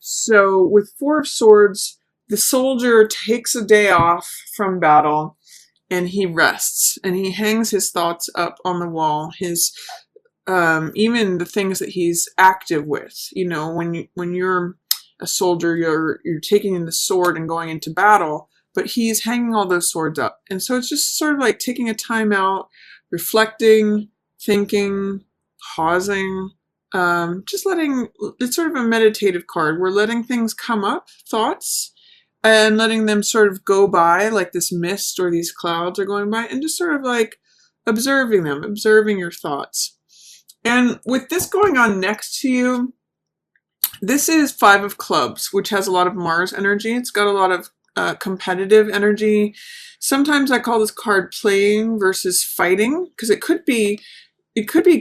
So with Four of Swords, the soldier takes a day off from battle and he rests and he hangs his thoughts up on the wall. His even the things that he's active with. You know, when you're a soldier, you're taking in the sword and going into battle, but he's hanging all those swords up. And so it's just sort of like taking a time out, reflecting, thinking, pausing, just letting, it's sort of a meditative card. We're letting things come up, thoughts, and letting them sort of go by like this mist or these clouds are going by, and just sort of like observing them, observing your thoughts. And with this going on next to you, this is Five of Clubs, which has a lot of Mars energy. It's got a lot of competitive energy. Sometimes I call this card playing versus fighting, because it could be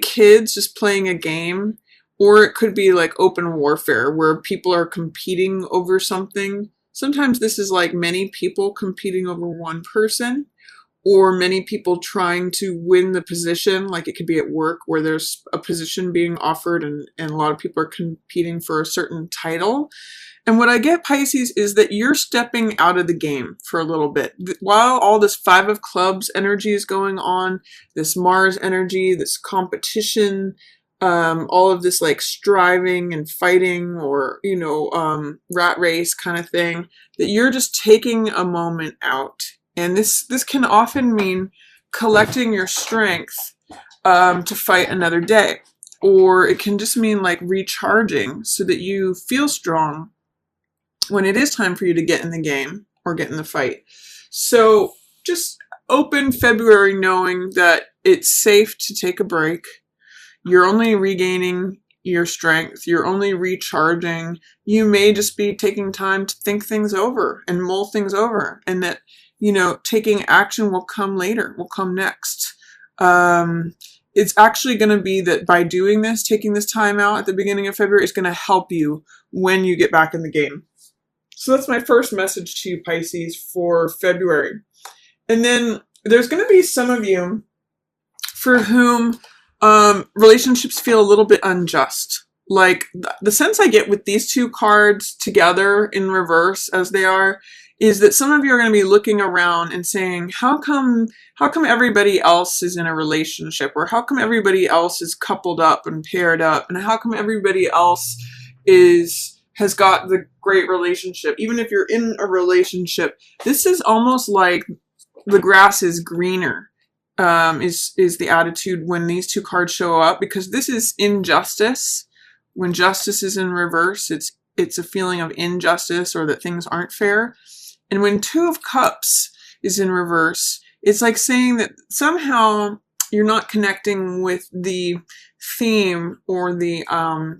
kids just playing a game, or it could be like open warfare where people are competing over something. Sometimes this is like many people competing over one person, or many people trying to win the position. Like it could be at work where there's a position being offered and a lot of people are competing for a certain title. And what I get, Pisces, is that you're stepping out of the game for a little bit. While all this Five of Clubs energy is going on, this Mars energy, this competition, all of this like striving and fighting, or, you know, rat race kind of thing, that you're just taking a moment out. And this can often mean collecting your strength to fight another day. Or it can just mean like recharging so that you feel strong when it is time for you to get in the game or get in the fight. So just open February knowing that it's safe to take a break. You're only regaining your strength. You're only recharging. You may just be taking time to think things over and mull things over, and that, you know, taking action will come later, will come next. It's actually going to be that by doing this, taking this time out at the beginning of February, is going to help you when you get back in the game. So that's my first message to you, Pisces, for February. And then there's going to be some of you for whom relationships feel a little bit unjust. Like the sense I get with these two cards together in reverse as they are, is that some of you are going to be looking around and saying, how come everybody else is in a relationship? Or how come everybody else is coupled up and paired up? And how come everybody else has got the great relationship? Even if you're in a relationship, this is almost like the grass is greener, is the attitude when these two cards show up, because this is injustice. When justice is in reverse, it's a feeling of injustice, or that things aren't fair. And when Two of Cups is in reverse, it's like saying that somehow you're not connecting with the theme or the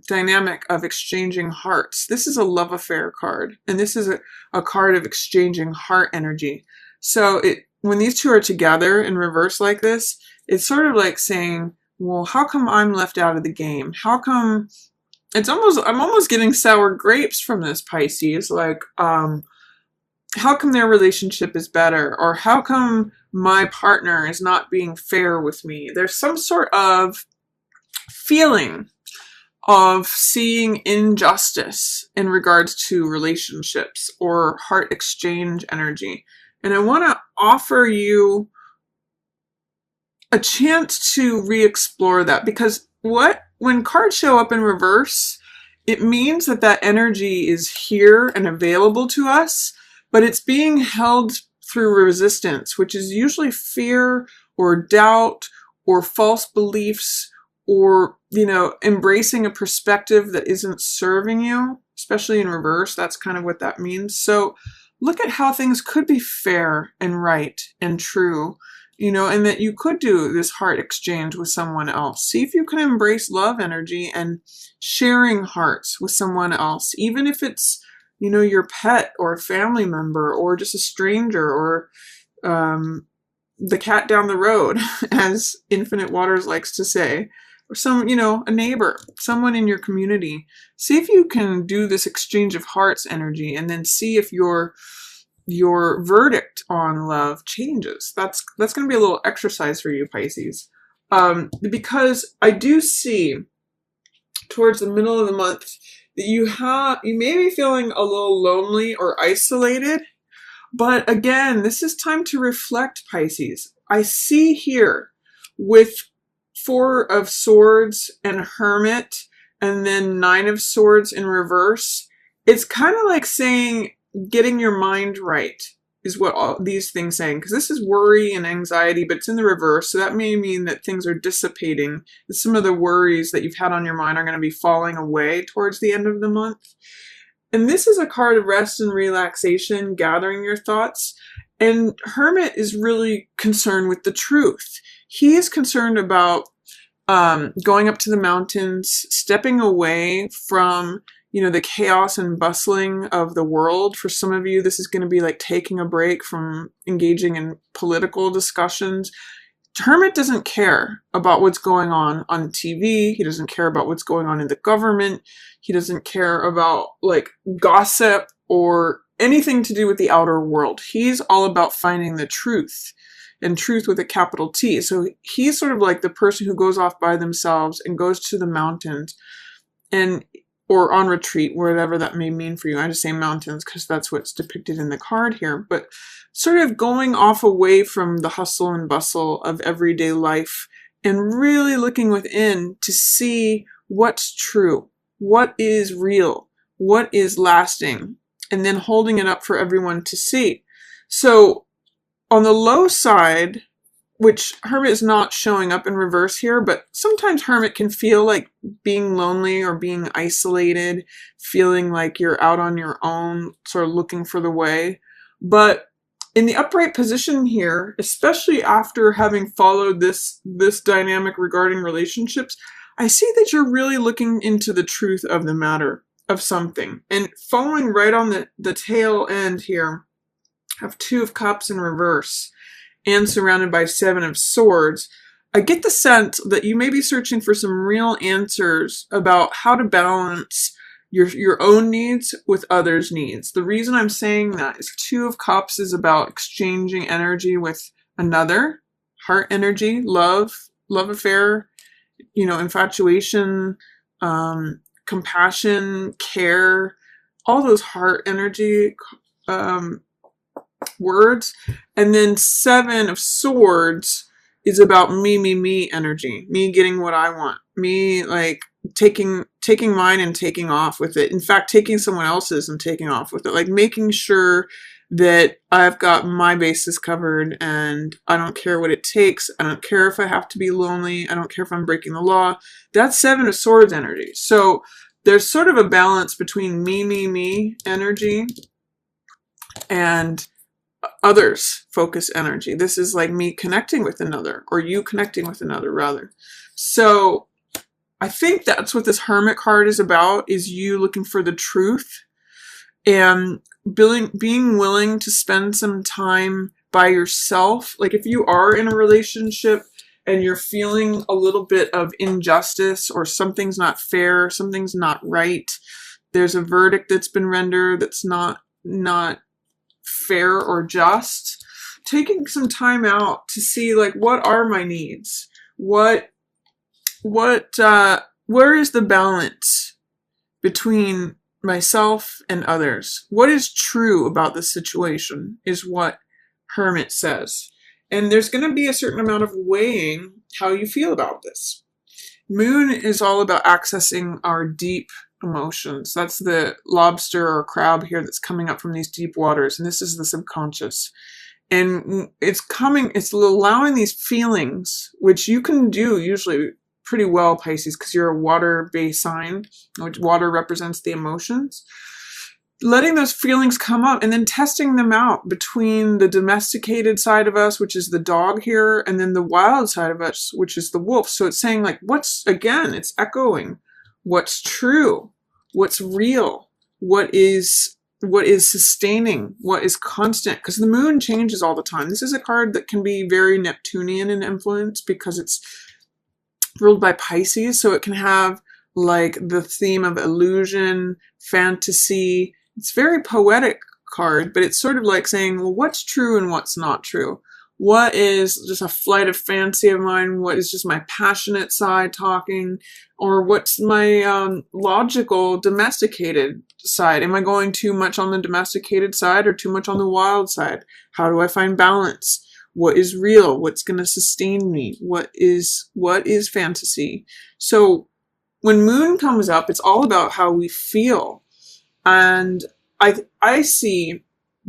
dynamic of exchanging hearts. This is a love affair card, and this is a card of exchanging heart energy. So when these two are together in reverse like this, it's sort of like saying, well, how come I'm left out of the game? How come I'm almost getting sour grapes from this, Pisces. Like, how come their relationship is better? Or how come my partner is not being fair with me? There's some sort of feeling of seeing injustice in regards to relationships or heart exchange energy. And I want to offer you a chance to re-explore that, because when cards show up in reverse, it means that energy is here and available to us, but it's being held through resistance, which is usually fear or doubt or false beliefs, or, you know, embracing a perspective that isn't serving you, especially in reverse. That's kind of what that means. So look at how things could be fair and right and true, you know, and that you could do this heart exchange with someone else. See if you can embrace love energy and sharing hearts with someone else, even if it's, you know, your pet or a family member or just a stranger, or the cat down the road, as Infinite Waters likes to say, or some, you know, a neighbor, someone in your community. See if you can do this exchange of hearts energy, and then see if your verdict on love changes. That's going to be a little exercise for you, Pisces. Because I do see towards the middle of the month, that you may be feeling a little lonely or isolated, but again, this is time to reflect, Pisces. I see here with Four of Swords and Hermit, and then Nine of Swords in reverse. It's kind of like saying getting your mind right is what all these things saying, because this is worry and anxiety, but it's in the reverse. So that may mean that things are dissipating. Some of the worries that you've had on your mind are going to be falling away towards the end of the month. And this is a card of rest and relaxation, gathering your thoughts. And Hermit is really concerned with the truth. He is concerned about going up to the mountains, stepping away from, the chaos and bustling of the world. For some of you, this is going to be like taking a break from engaging in political discussions. Hermit doesn't care about what's going on TV. He doesn't care about what's going on in the government. He doesn't care about like gossip or anything to do with the outer world. He's all about finding the truth, and truth with a capital T. So he's sort of like the person who goes off by themselves and goes to the mountains or on retreat, whatever that may mean for you. I just say mountains because that's what's depicted in the card here. But sort of going off away from the hustle and bustle of everyday life and really looking within to see what's true, what is real, what is lasting, and then holding it up for everyone to see. So on the low side, which Hermit is not showing up in reverse here, but sometimes Hermit can feel like being lonely or being isolated, feeling like you're out on your own, sort of looking for the way. But in the upright position here, especially after having followed this dynamic regarding relationships, I see that you're really looking into the truth of the matter of something. And following right on the tail end here of Two of Cups in reverse, and surrounded by Seven of Swords, I get the sense that you may be searching for some real answers about how to balance your own needs with others' needs. The reason I'm saying that is Two of Cups is about exchanging energy with another, heart energy, love affair, infatuation, compassion, care, all those heart energy words. And then Seven of Swords is about me energy, me getting what I want, me like taking mine and taking off with it. In fact, taking someone else's and taking off with it, like making sure that I've got my bases covered and I don't care what it takes. I don't care if I have to be lonely. I don't care if I'm breaking the law. That's Seven of Swords energy. So there's sort of a balance between me energy and others focus energy. This is like me connecting with another, or you connecting with another rather. So I think that's what this Hermit card is about, is you looking for the truth and being willing to spend some time by yourself. Like if you are in a relationship and you're feeling a little bit of injustice or something's not fair, something's not right, there's a verdict that's been rendered that's not fair or just, taking some time out to see like, what are my needs? Where is the balance between myself and others? What is true about the situation is what Hermit says. And there's going to be a certain amount of weighing how you feel about this. Moon is all about accessing our deep emotions. That's the lobster or crab here that's coming up from these deep waters. And this is the subconscious. And it's allowing these feelings, which you can do usually pretty well, Pisces, because you're a water-based sign, which water represents the emotions. Letting those feelings come up and then testing them out between the domesticated side of us, which is the dog here, and then the wild side of us, which is the wolf. So it's saying like, it's echoing what's true, what's real, what is sustaining, what is constant, because the moon changes all the time. This is a card that can be very Neptunian in influence because it's ruled by Pisces, so it can have like the theme of illusion, fantasy. It's very poetic card, but it's sort of like saying, well, what's true and what's not true? What is just a flight of fancy of mine? What is just my passionate side talking? Or what's my logical, domesticated side? Am I going too much on the domesticated side or too much on the wild side? How do I find balance? What is real? What's going to sustain me? What is fantasy? So when moon comes up, it's all about how we feel. And I see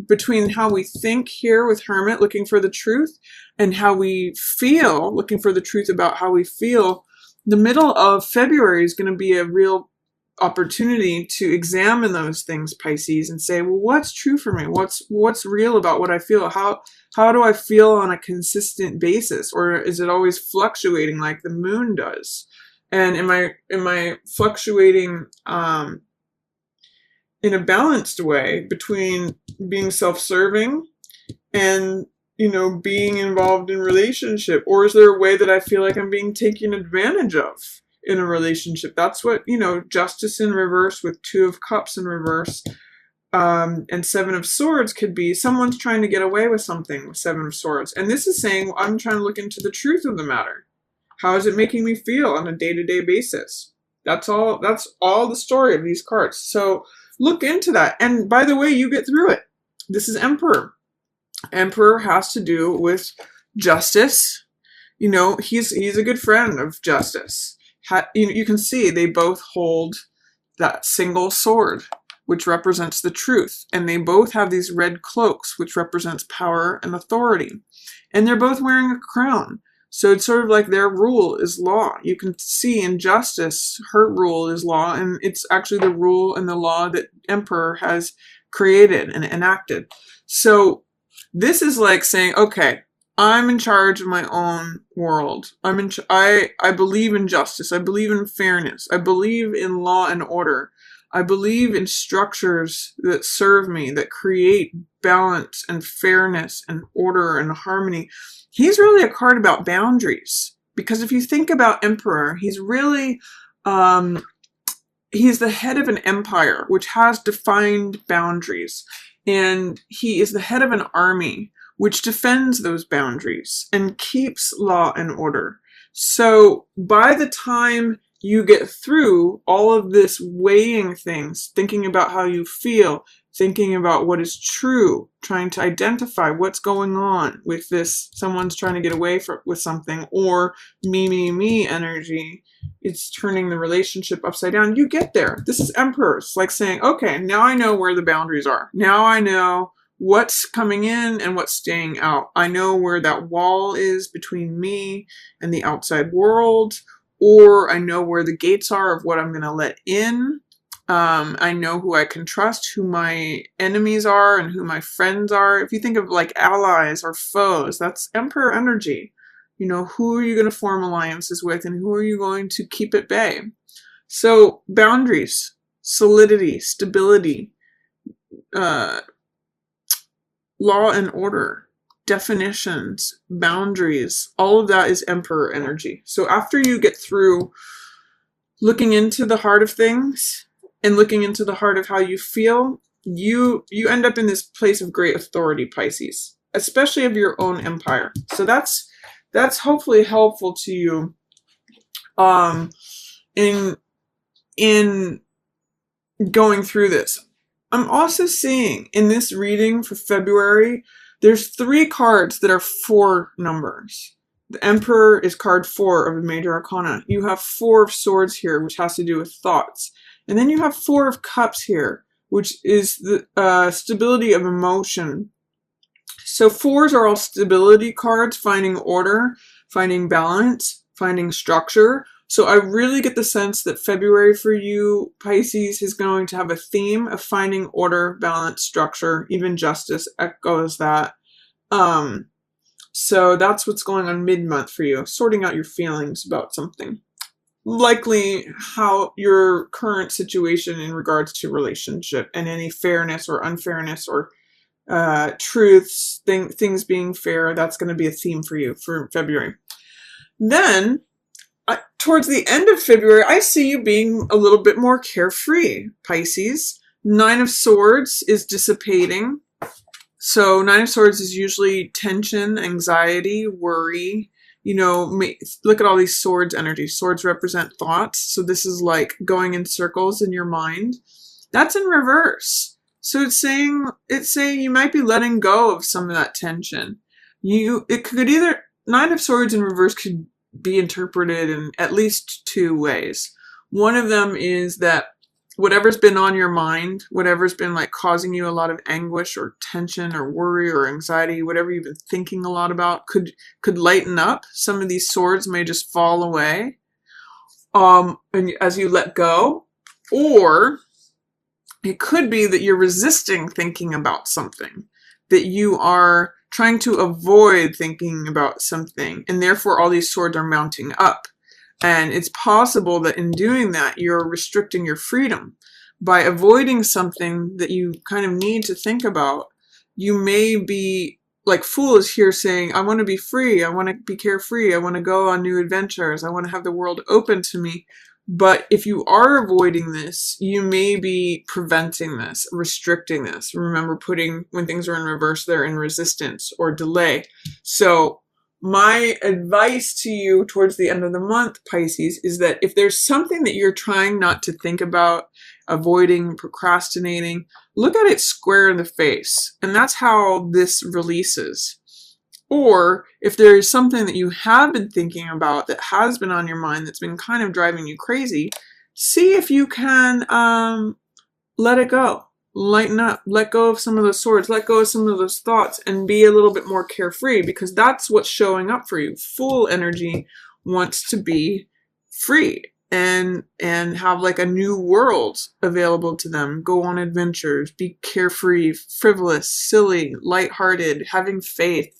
between how we think here with Hermit, looking for the truth, and how we feel, looking for the truth about how we feel, the middle of February is going to be a real opportunity to examine those things, Pisces, and say, well, what's true for me? What's real about what I feel? How do I feel on a consistent basis? Or is it always fluctuating like the moon does? And am I fluctuating in a balanced way between being self-serving and, being involved in relationship? Or is there a way that I feel like I'm being taken advantage of in a relationship? That's what, Justice in reverse with Two of Cups in reverse, and Seven of Swords could be someone's trying to get away with something with Seven of Swords. And this is saying, I'm trying to look into the truth of the matter. How is it making me feel on a day-to-day basis? That's all the story of these cards. So look into that. And by the way, you get through it. This is Emperor. Emperor has to do with justice. He's a good friend of justice. You can see they both hold that single sword, which represents the truth. And they both have these red cloaks, which represents power and authority. And they're both wearing a crown. So it's sort of like their rule is law. You can see in justice, her rule is law, and it's actually the rule and the law that Emperor has created and enacted. So this is like saying, okay, I'm in charge of my own world. I believe in justice. I believe in fairness. I believe in law and order. I believe in structures that serve me, that create balance and fairness and order and harmony. He's really a card about boundaries, because if you think about Emperor, he's really, he's the head of an empire, which has defined boundaries. And he is the head of an army, which defends those boundaries and keeps law and order. So by the time you get through all of this weighing things, thinking about how you feel, thinking about what is true, trying to identify what's going on with this, someone's trying to get away with something, or me energy, it's turning the relationship upside down. You get there. This is Emperor. It's like saying, okay, now I know where the boundaries are. Now I know what's coming in and what's staying out. I know where that wall is between me and the outside world, or I know where the gates are of what I'm going to let in. I know who I can trust, who my enemies are, and who my friends are. If you think of like allies or foes, that's Emperor energy. Who are you going to form alliances with, and who are you going to keep at bay? So boundaries, solidity, stability, law and order, definitions, boundaries, all of that is Emperor energy. So after you get through looking into the heart of things and looking into the heart of how you feel, you end up in this place of great authority, Pisces, especially of your own empire. So that's hopefully helpful to you in going through this. I'm also seeing in this reading for February, there's 3 cards that are 4 numbers. The Emperor is card 4 of the Major Arcana. You have 4 of Swords here, which has to do with thoughts. And then you have 4 of Cups here, which is the stability of emotion. So 4s are all stability cards, finding order, finding balance, finding structure. So I really get the sense that February for you, Pisces, is going to have a theme of finding order, balance, structure. Even justice echoes that. So that's what's going on mid-month for you, sorting out your feelings about something. Likely how your current situation in regards to relationship and any fairness or unfairness or truths, things being fair, that's going to be a theme for you for February. Then, towards the end of February, I see you being a little bit more carefree, Pisces. 9 of Swords is dissipating. So Nine of Swords is usually tension, anxiety, worry. Look at all these swords energy. Swords represent thoughts. So this is like going in circles in your mind. That's in reverse. So it's saying you might be letting go of some of that tension. It could either, Nine of Swords in reverse could be interpreted in at least two ways. One of them is that whatever's been on your mind, whatever's been like causing you a lot of anguish or tension or worry or anxiety, whatever you've been thinking a lot about, could lighten up. Some of these swords may just fall away and as you let go. Or it could be that you're resisting thinking about something, that you are trying to avoid thinking about something, and therefore all these swords are mounting up. And it's possible that in doing that, you're restricting your freedom. By avoiding something that you kind of need to think about, you may be, like Fool is here saying, I want to be free, I want to be carefree, I want to go on new adventures, I want to have the world open to me. But if you are avoiding this, you may be preventing this, restricting this. Remember, when things are in reverse, they're in resistance or delay. So my advice to you towards the end of the month, Pisces, is that if there's something that you're trying not to think about, avoiding, procrastinating, look at it square in the face. And that's how this releases. Or if there is something that you have been thinking about that has been on your mind that's been kind of driving you crazy, see if you can let it go. Lighten up. Let go of some of those swords. Let go of some of those thoughts and be a little bit more carefree, because that's what's showing up for you. Fool energy wants to be free and have like a new world available to them. Go on adventures. Be carefree, frivolous, silly, lighthearted, having faith.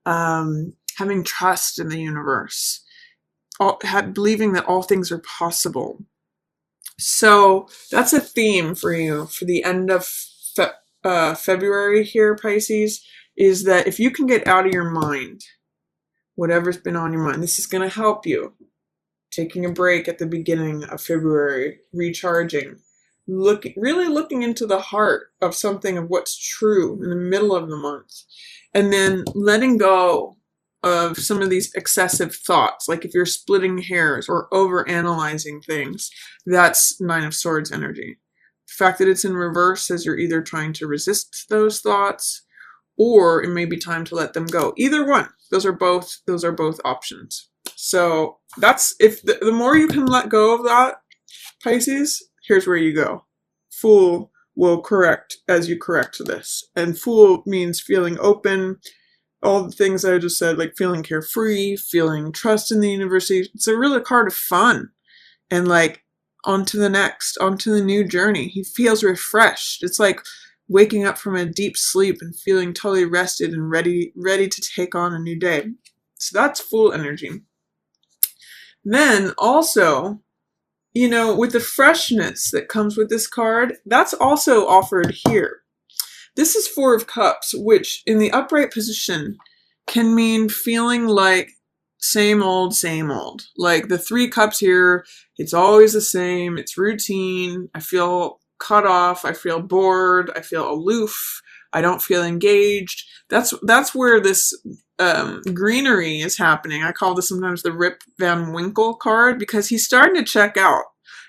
Having trust in the universe, believing that all things are possible. So that's a theme for you for the end of February here, Pisces, is that if you can get out of your mind whatever's been on your mind, this is going to help you. Taking a break at the beginning of February, recharging, really looking into the heart of something, of what's true in the middle of the month. And then letting go of some of these excessive thoughts, like if you're splitting hairs or over-analyzing things, that's Nine of Swords energy. The fact that it's in reverse says you're either trying to resist those thoughts, or it may be time to let them go. Either one. Those are both options. So that's, if the more you can let go of that, Pisces, here's where you go. Fool will correct as you correct this. And Fool means feeling open, all the things I just said, like feeling carefree, feeling trust in the universe. It's a really card of fun and like on to the next, on to the new journey. He feels refreshed. It's like waking up from a deep sleep and feeling totally rested and ready to take on a new day. So that's Fool energy. Then also, with the freshness that comes with this card, that's also offered here. This is Four of Cups, which in the upright position can mean feeling like same old, same old. Like the Three Cups here, it's always the same, it's routine, I feel cut off, I feel bored, I feel aloof, I don't feel engaged. That's where this greenery is happening. I call this sometimes the Rip Van Winkle card, because he's starting to check out.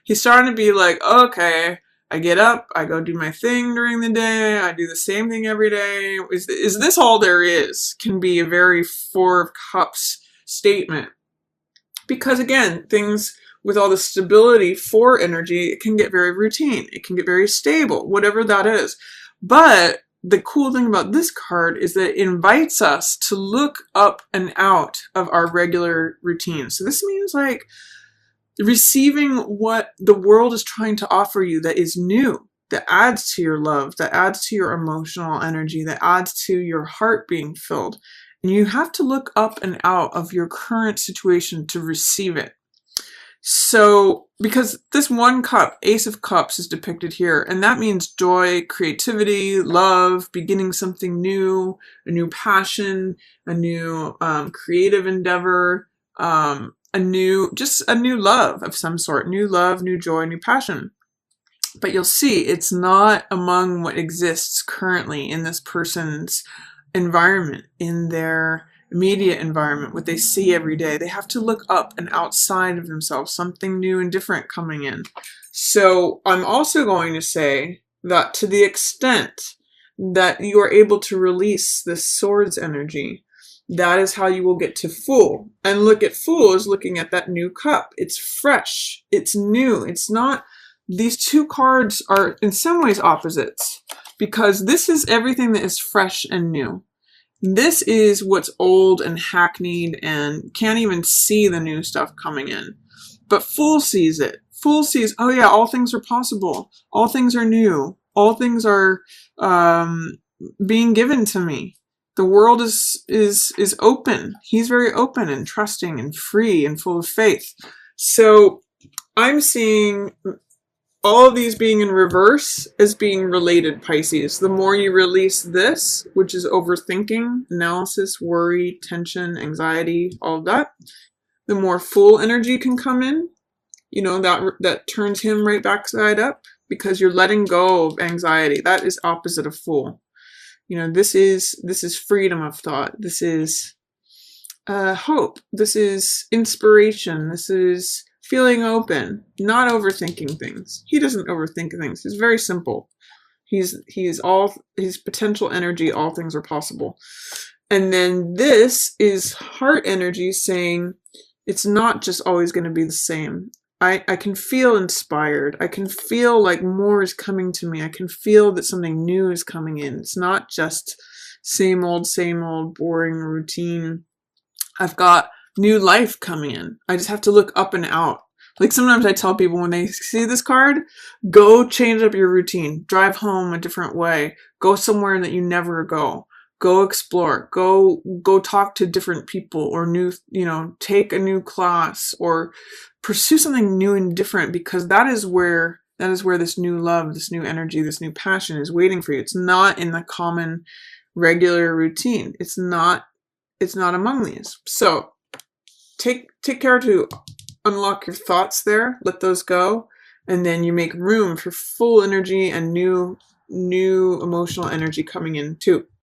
He's starting to be like, okay, I get up, I go do my thing during the day, I do the same thing every day. Is this all there is? Can be a very Four of Cups statement. Because again, things with all the stability for energy, it can get very routine. It can get very stable, whatever that is. But the cool thing about this card is that it invites us to look up and out of our regular routine. So this means like receiving what the world is trying to offer you that is new, that adds to your love, that adds to your emotional energy, that adds to your heart being filled. And you have to look up and out of your current situation to receive it. So, because this one cup, Ace of Cups, is depicted here, and that means joy, creativity, love, beginning something new, a new passion, a new creative endeavor, a new love of some sort, new love, new joy, new passion. But you'll see it's not among what exists currently in this person's environment, in their immediate environment, what they see every day. They have to look up and outside of themselves, something new and different coming in. So I'm also going to say that to the extent that you are able to release this swords energy, that is how you will get to Fool. And look at Fool as looking at that new cup. It's fresh. It's new. It's not, these two cards are in some ways opposites, because this is everything that is fresh and new. This is what's old and hackneyed and can't even see the new stuff coming in. But Fool sees it. Fool sees, oh yeah, all things are possible. All things are new. All things are being given to me. The world is open. He's very open and trusting and free and full of faith. So I'm seeing all of these being in reverse as being related, Pisces. The more you release this, which is overthinking, analysis, worry, tension, anxiety, all of that, the more Fool energy can come in. You know, that turns him right backside up, because you're letting go of anxiety. That is opposite of Fool. You know, this is freedom of thought. This is hope. This is inspiration. This is feeling open, not overthinking things. He doesn't overthink things. He's very simple. He's all his potential energy. All things are possible. And then this is heart energy saying it's not just always going to be the same. I can feel inspired. I can feel like more is coming to me. I can feel that something new is coming in. It's not just same old, boring routine. I've got new life coming in. I just have to look up and out. Like sometimes I tell people when they see this card, go change up your routine. Drive home a different way. Go somewhere that you never go. Go explore. Go talk to different people, or new, take a new class, or pursue something new and different, because that is where this new love, this new energy, this new passion is waiting for you. It's not in the common regular routine. It's not among these. So take care to unlock your thoughts there, let those go, and then you make room for Full energy and new emotional energy coming in too.